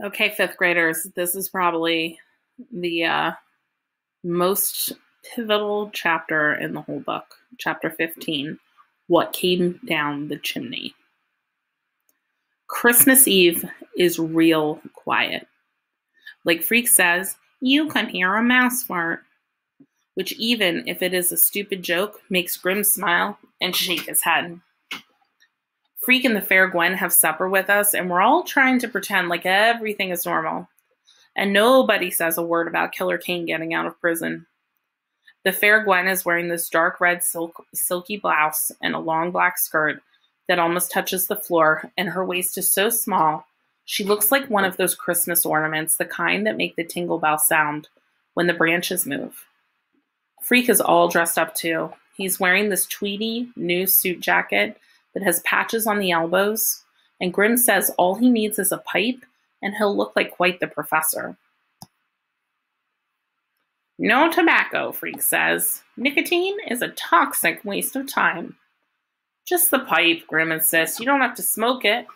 Okay, fifth graders, this is probably the most pivotal chapter in the whole book. Chapter 15, What Came Down the Chimney. Christmas Eve is real quiet. Like Freak says, you can hear a mouse fart, which even if it is a stupid joke, makes Grim smile and shake his head. Freak and the Fair Gwen have supper with us, and we're all trying to pretend like everything is normal. And nobody says a word about Killer Kane getting out of prison. The Fair Gwen is wearing this dark red silky blouse and a long black skirt that almost touches the floor, and her waist is so small, she looks like one of those Christmas ornaments, the kind that make the tingle bell sound when the branches move. Freak is all dressed up too. He's wearing this tweedy new suit jacket that has patches on the elbows, and Grim says all he needs is a pipe and he'll look like quite the professor. No tobacco, Freak says. Nicotine is a toxic waste of time. Just the pipe, Grim insists. You don't have to smoke it.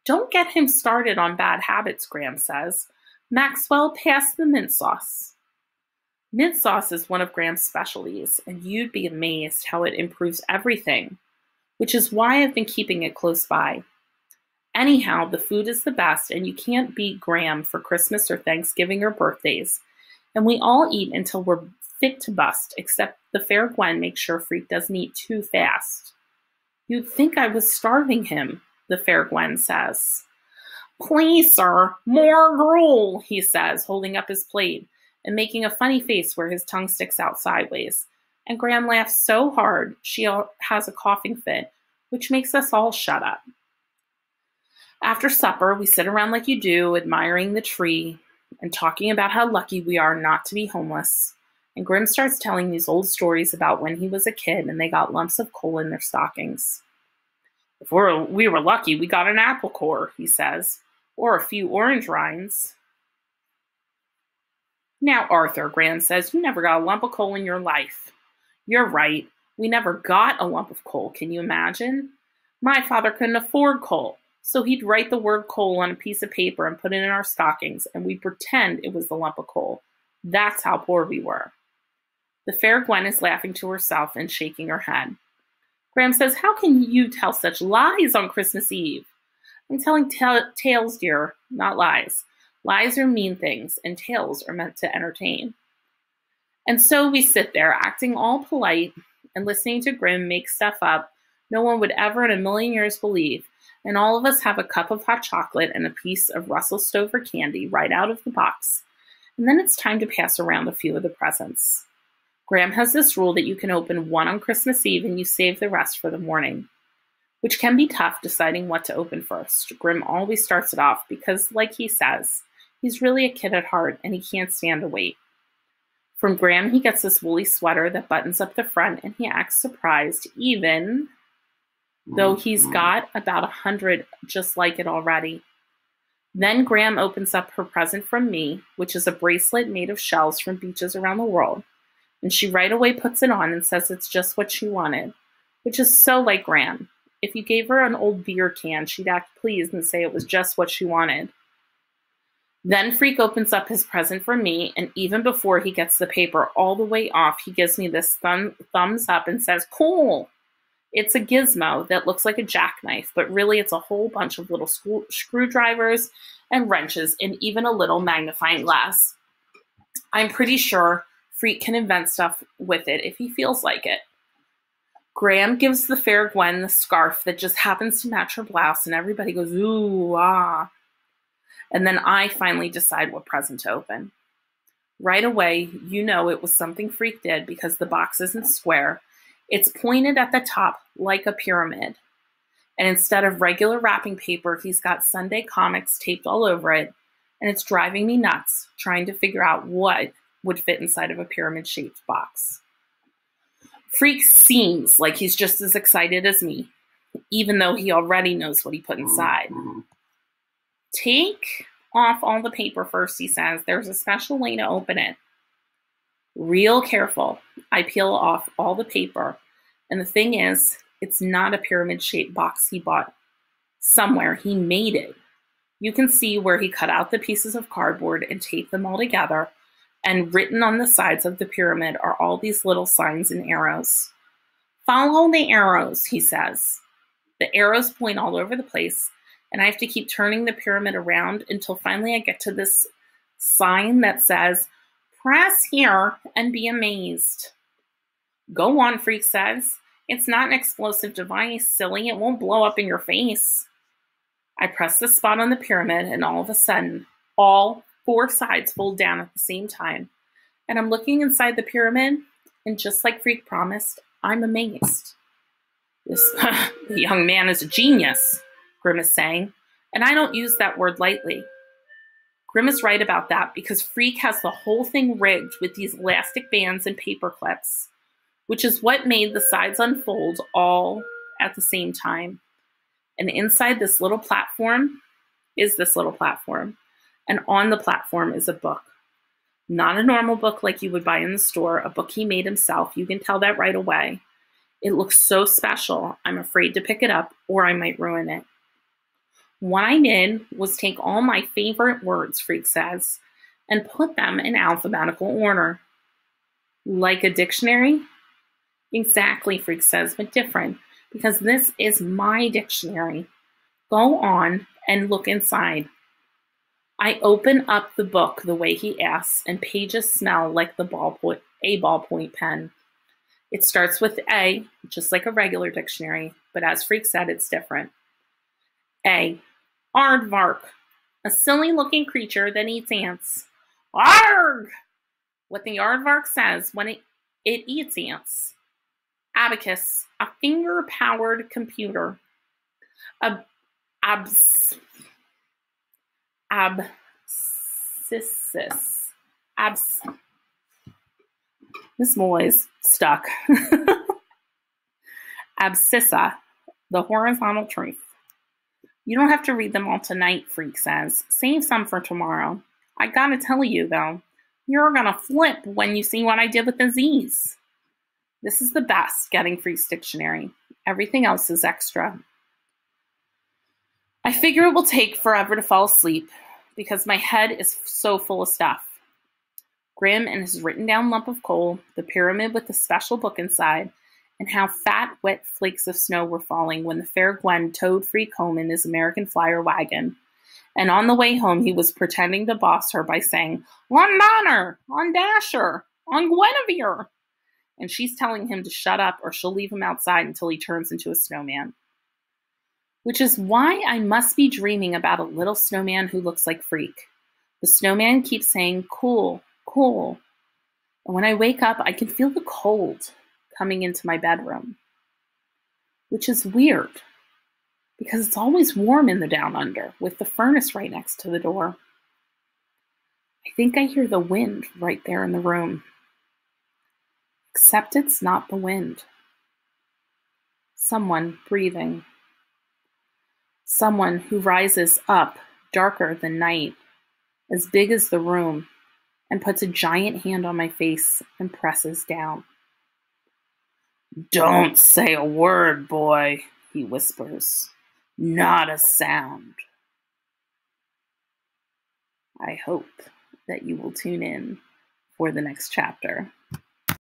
Don't get him started on bad habits, Graham says. Maxwell, pass the mint sauce. Mint sauce is one of Graham's specialties, and you'd be amazed how it improves everything, which is why I've been keeping it close by. Anyhow, the food is the best, and you can't beat Graham for Christmas or Thanksgiving or birthdays, and we all eat until we're fit to bust, except the Fair Gwen makes sure Freak doesn't eat too fast. You'd think I was starving him, the Fair Gwen says. Please, sir, more gruel, he says, holding up his plate and making a funny face where his tongue sticks out sideways. And Graham laughs so hard she has a coughing fit, which makes us all shut up. After supper, we sit around like you do, admiring the tree and talking about how lucky we are not to be homeless. And Grim starts telling these old stories about when he was a kid and they got lumps of coal in their stockings. If we were lucky, we got an apple core, he says, or a few orange rinds. Now, Arthur, Gran says, you never got a lump of coal in your life. You're right. We never got a lump of coal. Can you imagine? My father couldn't afford coal, so he'd write the word coal on a piece of paper and put it in our stockings, and we'd pretend it was the lump of coal. That's how poor we were. The Fair Gwen is laughing to herself and shaking her head. Graham says, how can you tell such lies on Christmas Eve? I'm telling tales, dear, not lies. Lies are mean things, and tales are meant to entertain. And so we sit there, acting all polite and listening to Grim make stuff up no one would ever in a million years believe, and all of us have a cup of hot chocolate and a piece of Russell Stover candy right out of the box. And then it's time to pass around a few of the presents. Graham has this rule that you can open one on Christmas Eve and you save the rest for the morning, which can be tough deciding what to open first. Grim always starts it off because, like he says, he's really a kid at heart and he can't stand to wait. From Graham, he gets this woolly sweater that buttons up the front and he acts surprised even though he's got about 100 just like it already. Then Graham opens up her present from me, which is a bracelet made of shells from beaches around the world. And she right away puts it on and says it's just what she wanted, which is so like Graham. If you gave her an old beer can, she'd act pleased and say it was just what she wanted. Then Freak opens up his present for me, and even before he gets the paper all the way off, he gives me this thumbs up and says, cool. It's a gizmo that looks like a jackknife, but really it's a whole bunch of little screwdrivers and wrenches and even a little magnifying glass. I'm pretty sure Freak can invent stuff with it if he feels like it. Graham gives the Fair Gwen the scarf that just happens to match her blouse, and everybody goes, ooh, ah. And then I finally decide what present to open. Right away, you know it was something Freak did because the box isn't square. It's pointed at the top like a pyramid. And instead of regular wrapping paper, he's got Sunday comics taped all over it. And it's driving me nuts trying to figure out what would fit inside of a pyramid-shaped box. Freak seems like he's just as excited as me, even though he already knows what he put inside. Take off all the paper first, he says. There's a special way to open it. Real careful. I peel off all the paper. And the thing is, it's not a pyramid-shaped box he bought somewhere. He made it. You can see where he cut out the pieces of cardboard and taped them all together, and written on the sides of the pyramid are all these little signs and arrows. Follow the arrows, he says. The arrows point all over the place, and I have to keep turning the pyramid around until finally I get to this sign that says, press here and be amazed. Go on, Freak says. It's not an explosive device, silly. It won't blow up in your face. I press the spot on the pyramid, and all of a sudden, all 4 sides fold down at the same time. And I'm looking inside the pyramid, and just like Freak promised, I'm amazed. The young man is a genius, Grim is saying, and I don't use that word lightly. Grim is right about that because Freak has the whole thing rigged with these elastic bands and paper clips, which is what made the sides unfold all at the same time. And inside this little platform is this little platform, and on the platform is a book. Not a normal book like you would buy in the store, a book he made himself. You can tell that right away. It looks so special, I'm afraid to pick it up or I might ruin it. What I did was take all my favorite words, Freak says, and put them in alphabetical order. Like a dictionary? Exactly, Freak says, but different, because this is my dictionary. Go on and look inside. I open up the book the way he asks, and pages smell like a ballpoint pen. It starts with A, just like a regular dictionary, but as Freak said, it's different. A, aardvark, a silly-looking creature that eats ants. Arg! What the aardvark says when it eats ants. Abacus, a finger-powered computer. Abscissus. This boy's stuck. Abscissa, the horizontal truth. You don't have to read them all tonight, Freak says. Save some for tomorrow. I gotta tell you, though, you're gonna flip when you see what I did with the Z's. This is the best, getting Freak's dictionary. Everything else is extra. I figure it will take forever to fall asleep because my head is so full of stuff. Grim and his written down lump of coal, the pyramid with the special book inside, and how fat, wet flakes of snow were falling when the fair Gwen towed Freak home in his American Flyer wagon. And on the way home, he was pretending to boss her by saying, on Donner, on Dasher, on Guinevere. And she's telling him to shut up or she'll leave him outside until he turns into a snowman. Which is why I must be dreaming about a little snowman who looks like Freak. The snowman keeps saying, cool, cool. And when I wake up, I can feel the cold coming into my bedroom. Which is weird, because it's always warm in the down under, with the furnace right next to the door. I think I hear the wind right there in the room. Except it's not the wind. Someone breathing. Someone who rises up, darker than night, as big as the room, and puts a giant hand on my face and presses down. Don't say a word, boy, he whispers. Not a sound. I hope that you will tune in for the next chapter.